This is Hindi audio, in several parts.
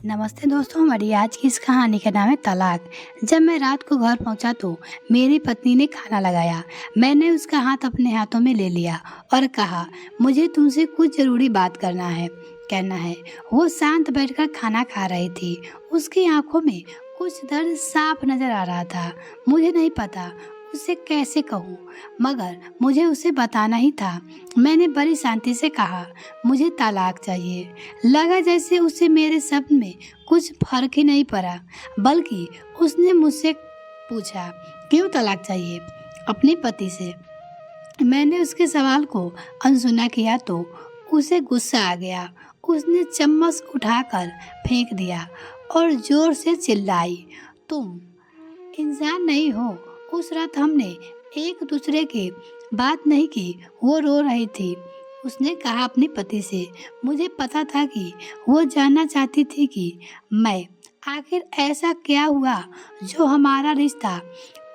नमस्ते दोस्तों, हमारी आज की इस कहानी का नाम है तलाक। जब मैं रात को घर पहुंचा तो मेरी पत्नी ने खाना लगाया। मैंने उसका हाथ अपने हाथों में ले लिया और कहा, मुझे तुमसे कुछ ज़रूरी बात कहना है। वो शांत बैठकर खाना खा रही थी। उसकी आंखों में कुछ दर्द साफ नजर आ रहा था। मुझे नहीं पता उसे कैसे कहूँ, मगर मुझे उसे बताना ही था। मैंने बड़ी शांति से कहा, मुझे तलाक चाहिए। लगा जैसे उसे मेरे शब्द में कुछ फर्क ही नहीं पड़ा, बल्कि उसने मुझसे पूछा, क्यों तलाक चाहिए? अपने पति से। मैंने उसके सवाल को अनसुना किया तो उसे गुस्सा आ गया। उसने चम्मच उठाकर फेंक दिया और जोर से चिल्लाई, तुम इंसान नहीं हो। उस रात हमने एक दूसरे की बात नहीं की। वो रो रही थी। उसने कहा अपने पति से, मुझे पता था कि वो जानना चाहती थी कि मैं आखिर ऐसा क्या हुआ जो हमारा रिश्ता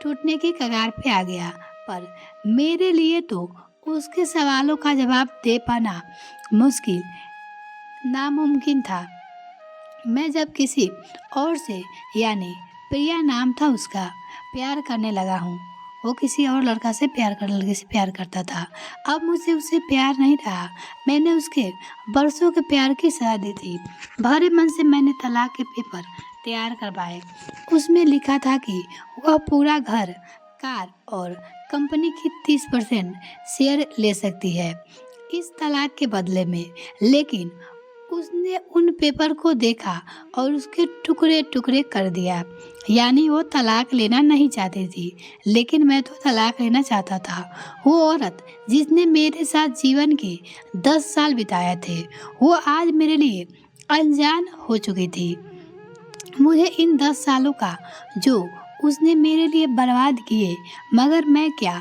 टूटने की कगार पे आ गया। पर मेरे लिए तो उसके सवालों का जवाब दे पाना मुश्किल, नामुमकिन था। मैं जब किसी और से, यानी प्रिया नाम था उसका, प्यार करने लगा हूँ। वो किसी और लड़के से प्यार करता था। अब मुझे उससे प्यार नहीं रहा। मैंने उसके बरसों के प्यार की सजा दी थी। भरे मन से मैंने तलाक के पेपर तैयार करवाए। उसमें लिखा था कि वह पूरा घर, कार और कंपनी की 30% शेयर ले सकती है इस तलाक के बदले में। लेकिन उसने उन पेपर को देखा और उसके टुकड़े टुकड़े कर दिया। यानी वो तलाक लेना नहीं चाहती थी, लेकिन मैं तो तलाक लेना चाहता था। वो औरत जिसने मेरे साथ जीवन के 10 साल बिताए थे, वो आज मेरे लिए अनजान हो चुकी थी। मुझे इन 10 सालों का जो उसने मेरे लिए बर्बाद किए, मगर मैं क्या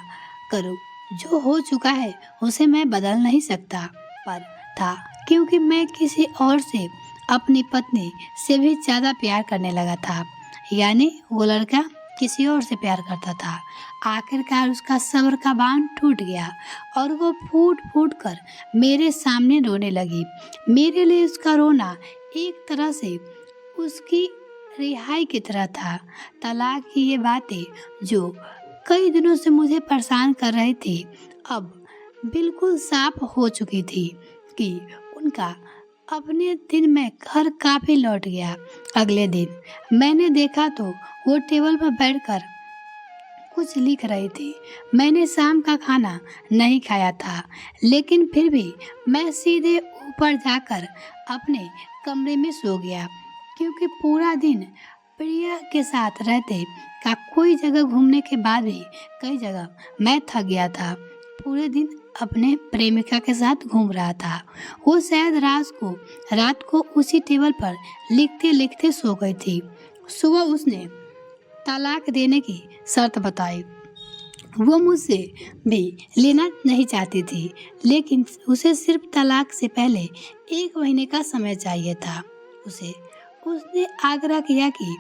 करूं? जो हो चुका है उसे मैं बदल नहीं सकता। पर था क्योंकि मैं किसी और से, अपनी पत्नी से भी ज़्यादा प्यार करने लगा था। यानी वो लड़का किसी और से प्यार करता था। आखिरकार उसका सब्र का बांध टूट गया और वो फूट फूट कर मेरे सामने रोने लगी। मेरे लिए उसका रोना एक तरह से उसकी रिहाई की तरह था। तलाक की ये बातें जो कई दिनों से मुझे परेशान कर रही थी, अब बिल्कुल साफ हो चुकी थी कि उनका अपने दिन में घर काफी लौट गया। अगले दिन मैंने देखा तो वो टेबल पर बैठकर कुछ लिख रही थी। मैंने शाम का खाना नहीं खाया था, लेकिन फिर भी मैं सीधे ऊपर जाकर अपने कमरे में सो गया, क्योंकि पूरा दिन प्रिया के साथ रहते का कोई जगह घूमने के बाद भी कई जगह मैं थक गया था। पूरे दिन अपने प्रेमिका के साथ घूम रहा था। वो शायद रात को उसी टेबल पर लिखते लिखते सो गई थी। सुबह उसने तलाक देने की शर्त बताई। वो मुझसे भी लेना नहीं चाहती थी, लेकिन उसे सिर्फ तलाक से पहले 1 महीने का समय चाहिए था। उसने आग्रह किया कि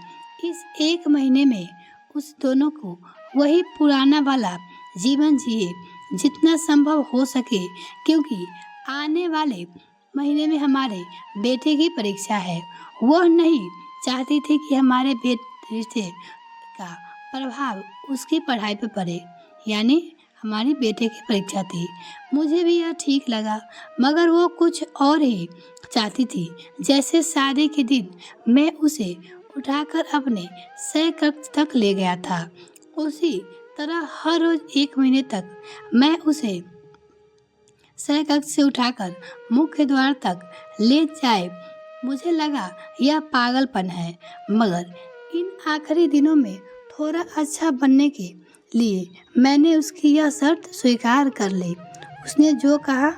इस 1 महीने में उस दोनों को वही पुराना वाला जीवन जिए जितना संभव हो सके, क्योंकि आने वाले महीने में हमारे बेटे की परीक्षा है। वह नहीं चाहती थी कि हमारे रिश्ते का प्रभाव उसकी पढ़ाई पर पड़े। यानी हमारी बेटे की परीक्षा थी। मुझे भी यह ठीक लगा, मगर वो कुछ और ही चाहती थी। जैसे शादी के दिन मैं उसे उठाकर अपने सह कक्ष तक ले गया था, उसी तरह हर रोज 1 महीने तक मैं उसे सह कक्ष से उठाकर मुख्य द्वार तक ले जाए। मुझे लगा यह पागलपन है, मगर इन आखिरी दिनों में थोड़ा अच्छा बनने के लिए मैंने उसकी यह शर्त स्वीकार कर ली। उसने जो कहा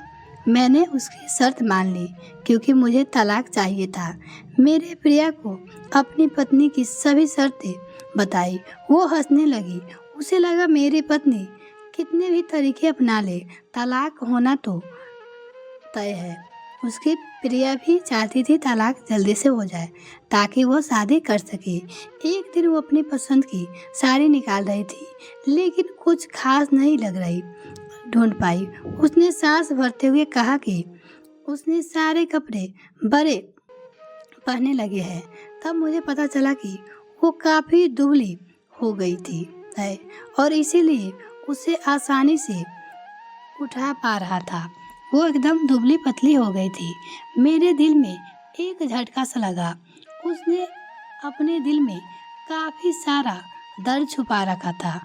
मैंने उसकी शर्त मान ली, क्योंकि मुझे तलाक चाहिए था। मेरे प्रिया को अपनी पत्नी की सभी शर्तें बताई। वो हंसने लगी। उसे लगा मेरी पत्नी कितने भी तरीके अपना ले, तलाक होना तो तय है। उसकी प्रिया भी चाहती थी तलाक जल्दी से हो जाए, ताकि वो शादी कर सके। एक दिन वो अपनी पसंद की साड़ी निकाल रही थी, लेकिन कुछ खास नहीं लग रही ढूंढ पाई। उसने सांस भरते हुए कहा कि उसने सारे कपड़े बड़े पढ़ने लगे हैं, तब मुझे पता चला कि वो काफ़ी दुबली हो गई थी है और इसीलिए उसे आसानी से उठा पा रहा था। वो एकदम दुबली पतली हो गई थी। मेरे दिल में एक झटका सा लगा। उसने अपने दिल में काफ़ी सारा दर्द छुपा रखा था।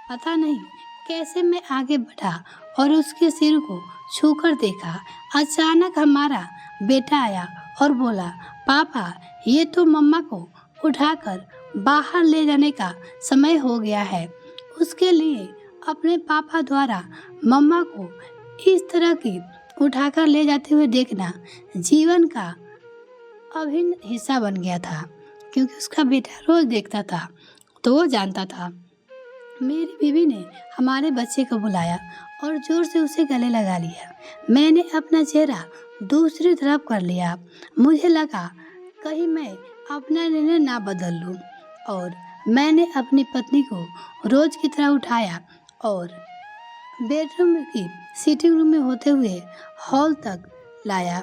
पता नहीं कैसे मैं आगे बढ़ा और उसके सिर को छूकर देखा। अचानक हमारा बेटा आया और बोला, पापा ये तो मम्मा को उठाकर बाहर ले जाने का समय हो गया है। उसके लिए अपने पापा द्वारा मम्मा को इस तरह की उठाकर ले जाते हुए देखना जीवन का अभिन्न हिस्सा बन गया था, क्योंकि उसका बेटा रोज देखता था तो वो जानता था। मेरी बीवी ने हमारे बच्चे को बुलाया और जोर से उसे गले लगा लिया। मैंने अपना चेहरा दूसरी तरफ कर लिया। मुझे लगा कहीं मैं अपना निर्णय ना बदल लूं और मैंने अपनी पत्नी को रोज की तरह उठाया और बेडरूम की सिटिंग रूम में होते हुए हॉल तक लाया।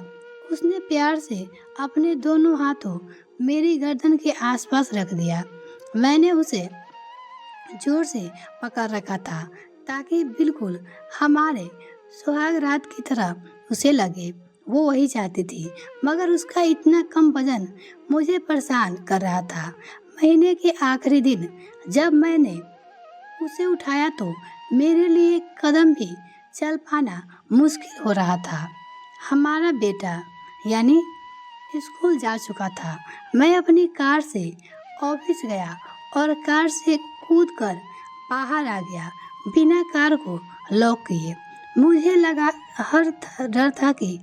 उसने प्यार से अपने दोनों हाथों मेरी गर्दन के आसपास रख दिया। मैंने उसे जोर से पकड़ रखा था ताकि बिल्कुल हमारे सुहाग रात की तरह उसे लगे। वो वही चाहती थी, मगर उसका इतना कम वजन मुझे परेशान कर रहा था। महीने के आखिरी दिन जब मैंने उसे उठाया तो मेरे लिए एक कदम भी चल पाना मुश्किल हो रहा था। हमारा बेटा यानी स्कूल जा चुका था। मैं अपनी कार से ऑफिस गया और कार से कूदकर बाहर आ गया बिना कार को लॉक किए। मुझे लगा हर डर था कि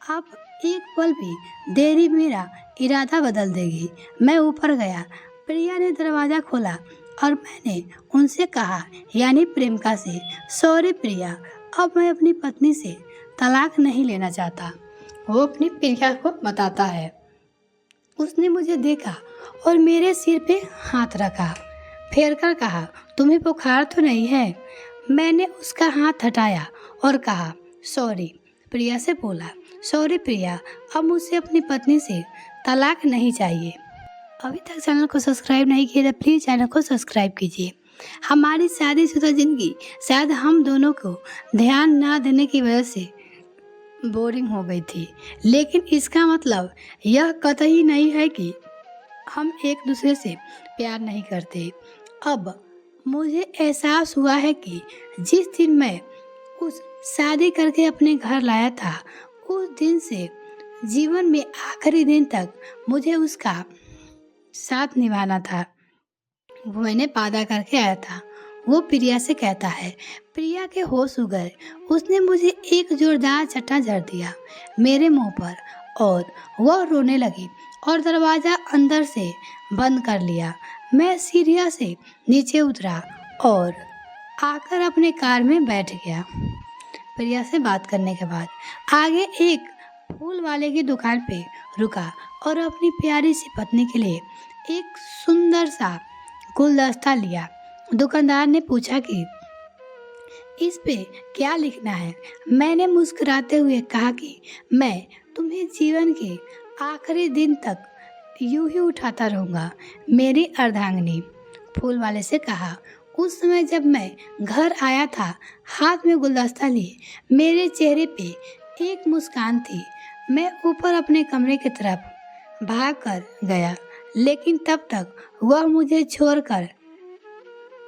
अब एक पल भी देरी मेरा इरादा बदल देगी। मैं ऊपर गया। प्रिया ने दरवाज़ा खोला और मैंने उनसे कहा यानी प्रेमिका से, सॉरी प्रिया, अब मैं अपनी पत्नी से तलाक नहीं लेना चाहता। वो अपनी प्रिया को बताता है। उसने मुझे देखा और मेरे सिर पे हाथ रखा, फेर कर कहा, तुम्हें बुखार तो नहीं है? मैंने उसका हाथ हटाया और कहा सॉरी। प्रिया से बोला, सॉरी प्रिया, अब मुझसे अपनी पत्नी से तलाक नहीं चाहिए। अभी तक चैनल को सब्सक्राइब नहीं किया तो प्लीज़ चैनल को सब्सक्राइब कीजिए। हमारी शादीशुदा जिंदगी शायद हम दोनों को ध्यान ना देने की वजह से बोरिंग हो गई थी, लेकिन इसका मतलब यह कतई नहीं है कि हम एक दूसरे से प्यार नहीं करते। अब मुझे एहसास हुआ है कि जिस दिन मैं उस शादी करके अपने घर लाया था, उस दिन से जीवन में आखिरी दिन तक मुझे उसका साथ निभाना था। वो मैंने वादा करके आया था। वो प्रिया से कहता है। प्रिया के होश उड़ गए। उसने मुझे एक जोरदार झटका जड़ दिया मेरे मुंह पर और वह रोने लगी और दरवाज़ा अंदर से बंद कर लिया। मैं सीढ़ियों से नीचे उतरा और आकर अपने कार में बैठ गया। प्रिया से बात करने के बाद आगे एक फूल वाले की दुकान पे रुका और अपनी प्यारी सी पत्नी के लिए एक सुंदर सा गुलदस्ता लिया। दुकानदार ने पूछा कि इस पे क्या लिखना है। मैंने मुस्कुराते हुए कहा कि मैं तुम्हें जीवन के आखिरी दिन तक यूं ही उठाता रहूँगा, मेरी अर्धांगिनी। फूल वाले से कहा। उस समय जब मैं घर आया था, हाथ में गुलदस्ता लिए मेरे चेहरे पे एक मुस्कान थी। मैं ऊपर अपने कमरे की तरफ भाग कर गया, लेकिन तब तक वह मुझे छोड़कर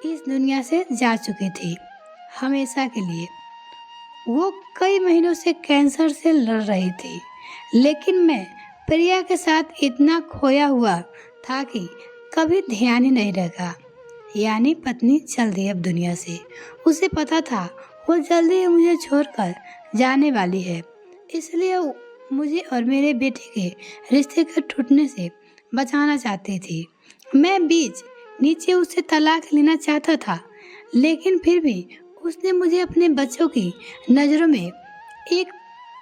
इस दुनिया से जा चुकी थी हमेशा के लिए। वो कई महीनों से कैंसर से लड़ रही थी, लेकिन मैं प्रिया के साथ इतना खोया हुआ था कि कभी ध्यान ही नहीं रखा। यानी पत्नी जल्दी अब दुनिया से। उसे पता था वो जल्दी ही मुझे छोड़कर जाने वाली है, इसलिए मुझे और मेरे बेटे के रिश्ते के टूटने से बचाना चाहती थी। मैं बीच नीचे उससे तलाक लेना चाहता था, लेकिन फिर भी उसने मुझे अपने बच्चों की नज़रों में एक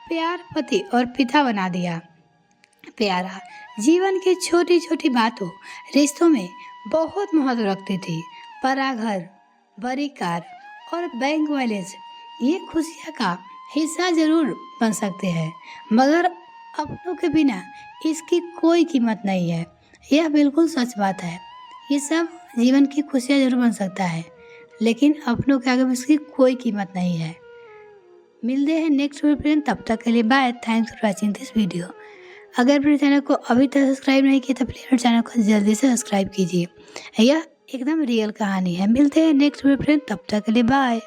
प्यार पति और पिता बना दिया। प्यारा जीवन की छोटी छोटी बातों रिश्तों में बहुत महत्व रखती थी। बड़ा घर, बड़ी कार और बैंक बैलेंस ये खुशियाँ का हिस्सा जरूर बन सकते हैं, मगर अपनों के बिना इसकी कोई कीमत नहीं है। यह बिल्कुल सच बात है। ये सब जीवन की खुशियाँ ज़रूर बन सकता है, लेकिन अपनों के आगे इसकी कोई कीमत नहीं है। मिलते हैं नेक्स्ट वीडियो फ्रेंड, तब तक के लिए bye. Thanks for watching this video. अगर मेरे चैनल को अभी तक सब्सक्राइब नहीं किया तो प्लीज़ मेरे चैनल को जल्दी से सब्सक्राइब कीजिए। यह एकदम रियल कहानी है। मिलते हैं नेक्स्ट वीडियो फ्रेंड, तब तक के लिए बाय।